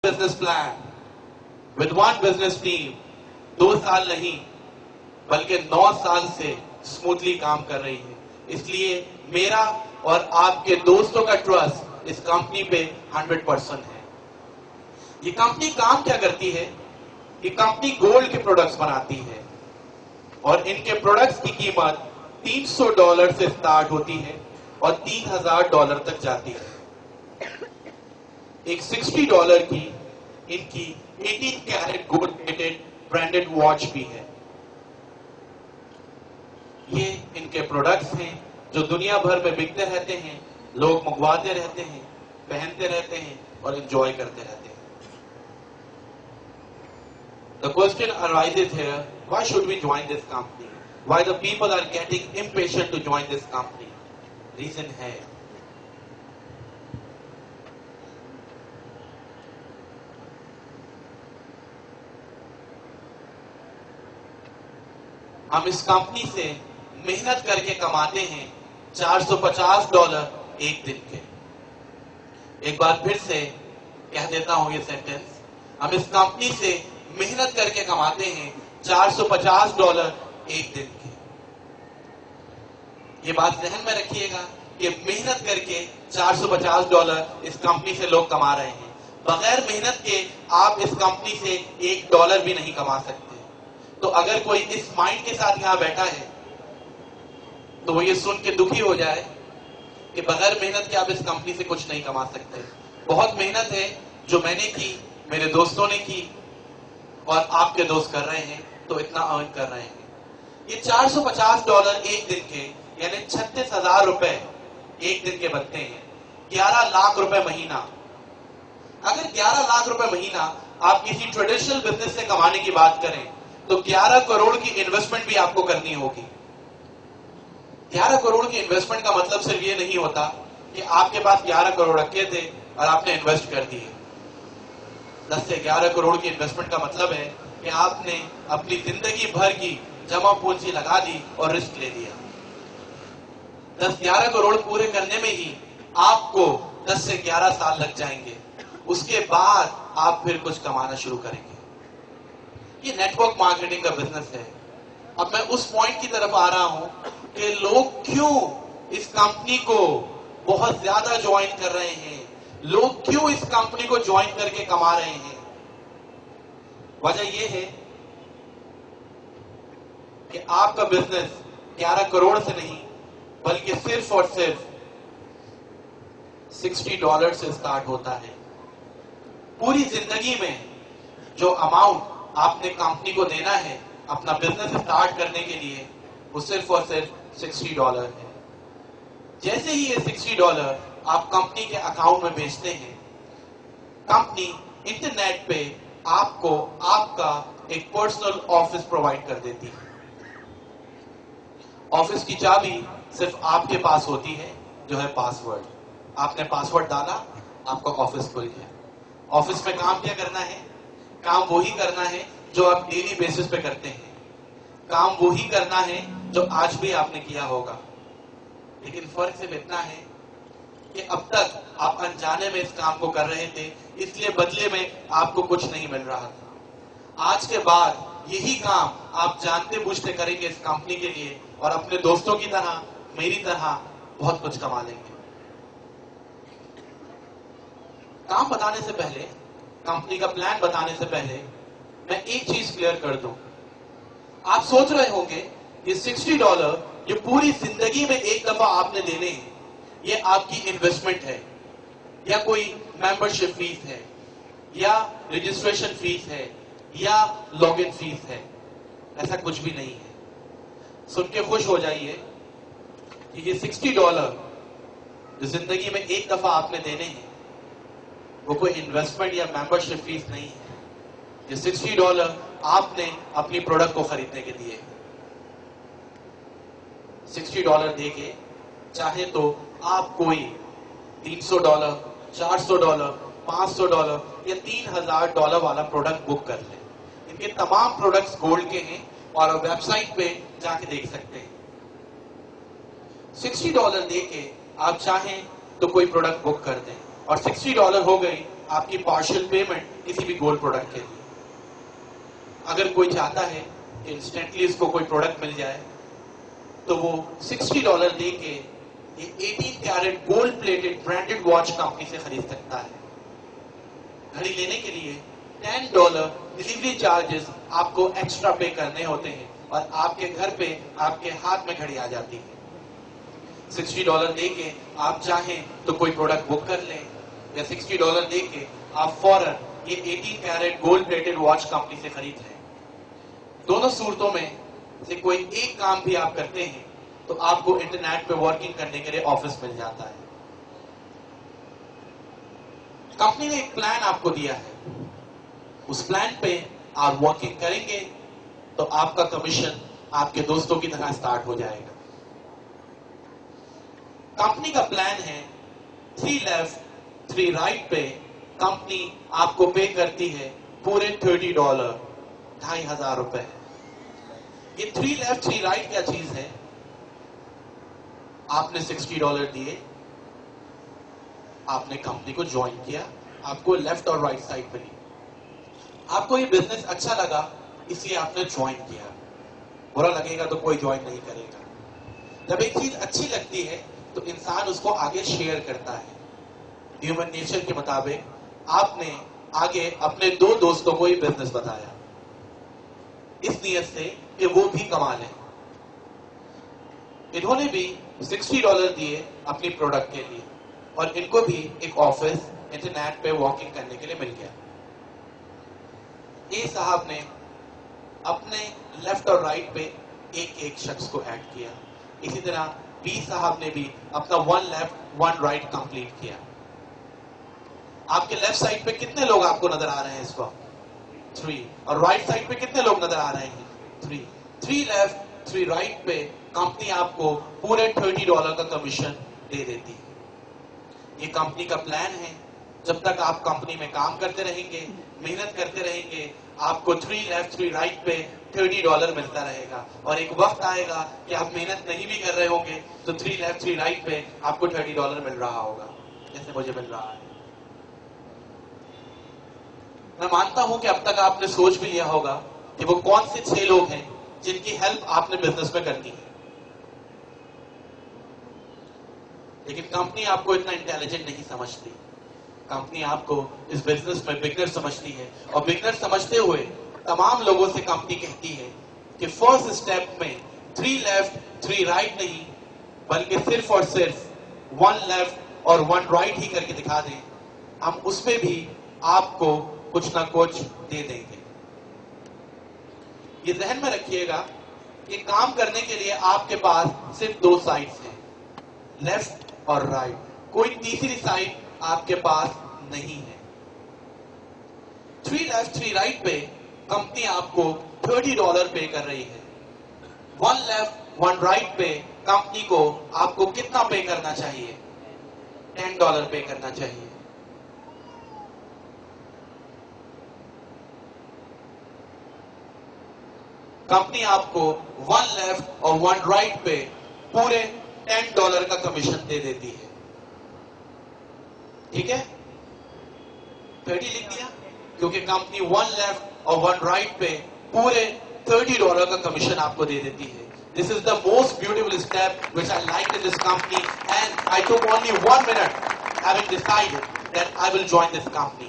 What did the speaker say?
business plan with one business team 2 साल नहीं बल्कि 9 साल से स्मूथली काम कर रही है। इसलिए मेरा और आपके दोस्तों का ट्रस्ट इस कंपनी पे 100% है। ये कंपनी काम क्या करती है? ये कंपनी गोल्ड के प्रोडक्ट्स बनाती है और इनके प्रोडक्ट्स की कीमत $300 से स्टार्ट होती है और $3000 तक जाती है। एक $60 की इनकी 18 carat gold plated branded watch भी है। ये इनके प्रोडक्ट्स हैं जो दुनिया भर में बिकते रहते हैं, लोग मंगवाते रहते हैं, पहनते रहते हैं और एंजॉय करते रहते हैं। The question arises here, why should we join this company? Why the people are getting impatient to join this company? Reason है, हम इस कंपनी से मेहनत करके कमाते हैं $450 एक दिन के। एक बार फिर से कह देता हूं ये सेंटेंस, हम इस कंपनी से मेहनत करके कमाते हैं $450 एक दिन के। ये बात ध्यान में रखिएगा कि मेहनत करके $450 इस कंपनी से लोग कमा रहे हैं। बगैर मेहनत के आप इस कंपनी से $1 भी नहीं कमा सकते। तो अगर कोई इस माइंड के साथ यहां बैठा है तो वो ये सुन के दुखी हो जाए कि बगैर मेहनत के आप इस कंपनी से कुछ नहीं कमा सकते। बहुत मेहनत है जो मैंने की, मेरे दोस्तों ने की और आपके दोस्त कर रहे हैं तो इतना अर्न कर रहे हैं। ये $450 एक दिन के यानी 36,000 रुपए एक दिन के बनते हैं। 11 लाख रुपए महीना। अगर 11 लाख रुपए महीना आप किसी ट्रेडिशनल बिजनेस से कमाने की बात करें तो 11 करोड़ की इन्वेस्टमेंट भी आपको करनी होगी। 11 करोड़ की इन्वेस्टमेंट का मतलब सिर्फ ये नहीं होता कि आपके पास 11 करोड़ रखे थे और आपने इन्वेस्ट कर दिए। 10 से 11 करोड़ की इन्वेस्टमेंट का मतलब है कि आपने अपनी जिंदगी भर की जमा पूंजी लगा दी और रिस्क ले लिया। 10-11 करोड़ पूरे करने में ही आपको 10 से 11 साल लग जाएंगे। उसके बाद आप फिर कुछ कमाना शुरू करेंगे। ये नेटवर्क मार्केटिंग का बिजनेस है। अब मैं उस पॉइंट की तरफ आ रहा हूं कि लोग क्यों इस कंपनी को बहुत ज्यादा ज्वाइन कर रहे हैं, लोग क्यों इस कंपनी को ज्वाइन करके कमा रहे हैं। वजह यह है कि आपका बिजनेस 11 करोड़ से नहीं बल्कि सिर्फ और सिर्फ $60 से स्टार्ट होता है। पूरी जिंदगी में जो अमाउंट आपने कंपनी को देना है अपना बिजनेस स्टार्ट करने के लिए वो सिर्फ और सिर्फ $60 है। जैसे ही ये $60 आप कंपनी के अकाउंट में भेजते हैं, कंपनी इंटरनेट पे आपको आपका एक पर्सनल ऑफिस प्रोवाइड कर देती है। ऑफिस की चाबी सिर्फ आपके पास होती है, जो है पासवर्ड। आपने पासवर्ड डाला, आपका ऑफिस खुल गया। ऑफिस में काम क्या करना है? काम वही करना है जो आप डेली बेसिस पे करते हैं। काम वही करना है जो आज भी आपने किया होगा। लेकिन फर्क सिर्फ इतना है कि अब तक आप अनजाने में इस काम को कर रहे थे, इसलिए बदले में आपको कुछ नहीं मिल रहा था। आज के बाद यही काम आप जानते बूझते करेंगे इस कंपनी के लिए और अपने दोस्तों की तरह, मेरी तरह बहुत कुछ कमा लेंगे। काम बताने से पहले, कंपनी का प्लान बताने से पहले मैं एक चीज क्लियर कर दूं। आप सोच रहे होंगे ये $60 जो पूरी जिंदगी में एक दफा आपने देने हैं, ये आपकी इन्वेस्टमेंट है या कोई मेंबरशिप फीस है या रजिस्ट्रेशन फीस है या लॉगिन फीस है। ऐसा कुछ भी नहीं है। सुन के खुश हो जाइए कि ये $60 जो जिंदगी में एक दफा आपने देने हैं वो कोई इन्वेस्टमेंट या मेंबरशिप फीस नहीं है। ये $60 आपने अपनी प्रोडक्ट को खरीदने के दिए। $60 देके चाहे तो आप कोई $300, $400, $500 या $3000 वाला प्रोडक्ट बुक कर लें। इनके तमाम प्रोडक्ट्स गोल्ड के हैं और वेबसाइट पे जाके देख सकते हैं। $60 देके आप चाहें तो कोई प्रोडक्ट बुक कर दें और $60 हो गई آپ کی پارشل پیمنٹ کسی بھی گولڈ پروڈکٹ کے لیے. اگر کوئی چاہتا ہے کہ انسٹنٹلی اس کو کوئی پروڈکٹ مل جائے تو وہ $60 دے کے یہ 18 carat gold plated branded watch company سے خرید سکتا ہے. گھڑی لینے کے لیے $10 ڈلیوری چارجز آپ کو ایکسٹرا پے کرنے ہوتے ہیں اور آپ کے گھر پہ آپ کے ہاتھ میں گھڑی آ جاتی ہے. $60 دے کے آپ چاہیں تو کوئی پروڈکٹ بک کر لیں یا $60 دے کے آپ فوراً یہ 18 carat gold plated watch company سے خرید لیں. دونوں صورتوں میں سے کوئی ایک کام بھی آپ کرتے ہیں تو آپ کو انٹرنیٹ پہ ورکنگ کرنے کے لیے آفس مل جاتا ہے. کمپنی نے ایک پلان آپ کو دیا ہے, اس پلان پہ آپ ورکنگ کریں گے تو آپ کا کمیشن آپ کے دوستوں کی طرح سٹارٹ ہو جائے گا. کمپنی کا پلان ہے 3 لیفٹ 3 رائٹ پہ کمپنی آپ کو پے کرتی ہے پورے $30, $2,500. یہ 3 لیفٹ 3 رائٹ کیا چیز ہے؟ آپ نے $60 دیے, آپ نے کمپنی کو جوائن کیا, آپ کو لیفٹ اور رائٹ سائڈ ملی, آپ کو یہ بزنس اچھا لگا اس لیے آپ نے جوائن کیا. برا لگے گا تو کوئی جوائن نہیں کرے گا. جب ایک چیز اچھی لگتی ہے تو انسان اس کو آگے شیئر کرتا ہے. ہیومن نیچر کے مطابق آپ نے آگے اپنے 2 دوستوں کو یہ بزنس بتایا اس نیت سے کہ وہ بھی کما لیں. انہوں نے بھی $60 دیے اپنی پروڈکٹ کے لیے اور ان کو بھی ایک آفس انٹرنیٹ پہ واکنگ کرنے کے لیے مل گیا. اے صاحب نے اپنے لیفٹ اور رائٹ پہ ایک شخص کو ایڈ کیا. اسی طرح بی صاحب نے بھی اپنا 1 لیفٹ 1 رائٹ کمپلیٹ کیا. آپ کے لیفٹ سائڈ پہ کتنے لوگ آپ کو نظر آ رہے ہیں اس وقت؟ 3. اور رائٹ سائڈ پہ کتنے لوگ نظر آ رہے ہیں؟ 3. 3 لیفٹ 3 رائٹ پہ کمپنی آپ کو پورے $30 کا کمیشن دے دیتی ہے. یہ کمپنی کا پلان ہے. جب تک آپ کمپنی میں کام کرتے رہیں گے, محنت کرتے رہیں گے, آپ کو 3 لیفٹ 3 رائٹ پہ $30 ملتا رہے گا. اور ایک وقت آئے گا کہ آپ محنت نہیں بھی کر رہے ہوں گے تو 3 لیفٹ 3 رائٹ پہ آپ کو $30 مل رہا ہوگا, جیسے مجھے مل رہا ہے. میں مانتا ہوں کہ اب تک آپ نے سوچ بھی لیا ہوگا کہ وہ کون سے 6 لوگ ہیں جن کی ہیلپ آپ نے بزنس میں کرنی ہے. لیکن کمپنی آپ کو اتنا انٹیلیجنٹ نہیں سمجھتی. کمپنی آپ کو اس بزنس میں بگنر سمجھتی ہے اور بگنر سمجھتے ہوئے تمام لوگوں سے کمپنی کہتی ہے کہ فرسٹ سٹیپ میں 3 لیفٹ 3 رائٹ نہیں بلکہ صرف اور صرف 1 لیفٹ اور 1 رائٹ ہی کر کے دکھا دیں, ہم اس میں بھی آپ کو کچھ نہ کچھ دے دیں گے. یہ ذہن میں رکھیے گا کہ کام کرنے کے لیے آپ کے پاس صرف 2 سائڈز ہیں, لیفٹ اور رائٹ. کوئی تیسری سائڈ آپ کے پاس نہیں ہے. 3 لیفٹ 3 رائٹ پہ کمپنی آپ کو $30 پے کر رہی ہے. 1 لیفٹ 1 رائٹ پہ کمپنی کو آپ کو کتنا پے کرنا چاہیے؟ $10 پے کرنا چاہیے. کمپنی آپ کو 1 لیفٹ اور 1 رائٹ پہ پورے $10 کا کمیشن دے دیتی ہے. ٹھیک ہے, 30 لکھ دیا کیونکہ کمپنی 1 لیفٹ اور 1 رائٹ پہ پورے $30 کا کمیشن آپ کو دے دیتی ہے. This is the most beautiful step which I liked in this company, and I took only 1 minute having decided that I will join this company.